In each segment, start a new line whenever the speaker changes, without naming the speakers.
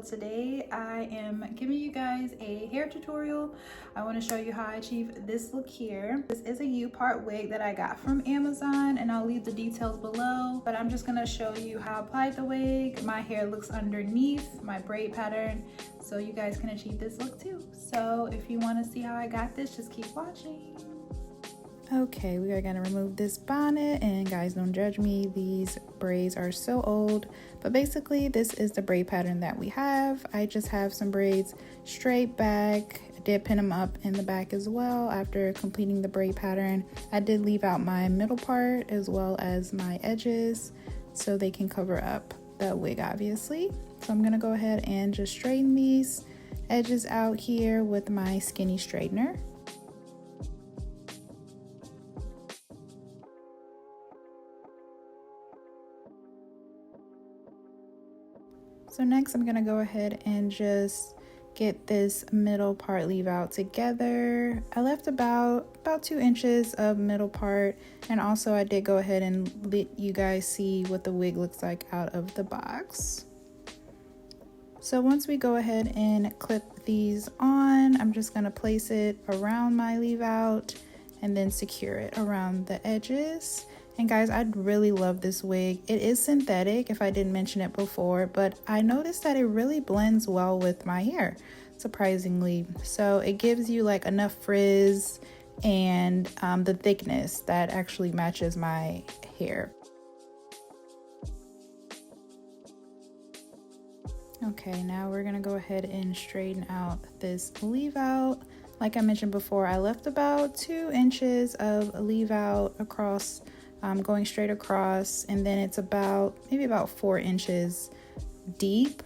today I am giving you guys a hair tutorial. I want to show you how I achieve this look here. This is a U-part wig that I got from Amazon, and I'll leave the details below, but I'm just going to show you how I applied the wig. My hair looks underneath my braid pattern, so you guys can achieve this look too. So if you want to see how I got this, just keep watching. Okay, we are gonna remove this bonnet, and guys, don't judge me, these braids are so old, but basically this is the braid pattern that we have. I just have some braids straight back. I did pin them up in the back as well after completing the braid pattern. I did leave out my middle part as well as my edges so they can cover up the wig, obviously. So I'm gonna go ahead and just straighten these edges out here with my skinny straightener. So next I'm gonna go ahead and just get this middle part leave out together. I left about 2 inches of middle part, and also I did go ahead and let you guys see what the wig looks like out of the box. So once we go ahead and clip these on, I'm just gonna place it around my leave out and then secure it around the edges. And guys, I really love this wig. It is synthetic, if I didn't mention it before, but I noticed that it really blends well with my hair, surprisingly. So it gives you like enough frizz and the thickness that actually matches my hair. Okay, now we're gonna go ahead and straighten out this leave out. Like I mentioned before, I left about 2 inches of leave out across, going straight across, and then it's maybe about 4 inches deep.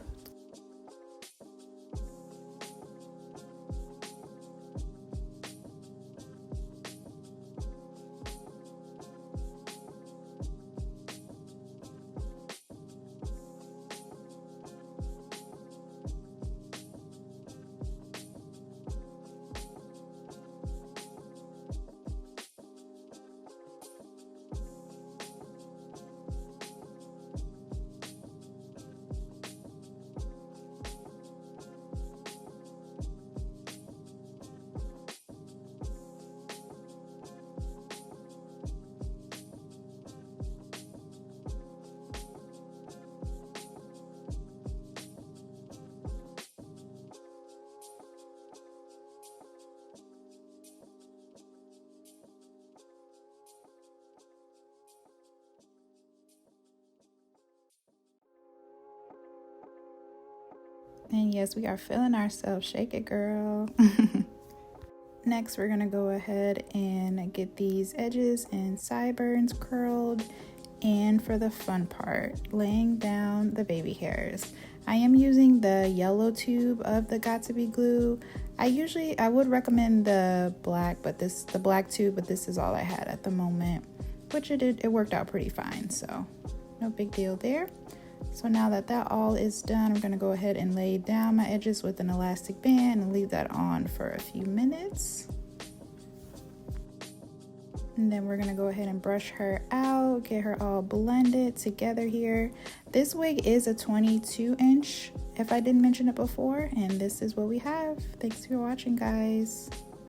And yes, we are feeling ourselves. Shake it, girl. Next, we're gonna go ahead and get these edges and sideburns curled. And for the fun part, laying down the baby hairs. I am using the yellow tube of the Got2b glue. I would recommend the black tube, but this is all I had at the moment, which it worked out pretty fine, so no big deal there. So now that all is done, I'm gonna go ahead and lay down my edges with an elastic band and leave that on for a few minutes. And then we're gonna go ahead and brush her out, get her all blended together here. This wig is a 22-inch, if I didn't mention it before, and this is what we have. Thanks for watching, guys.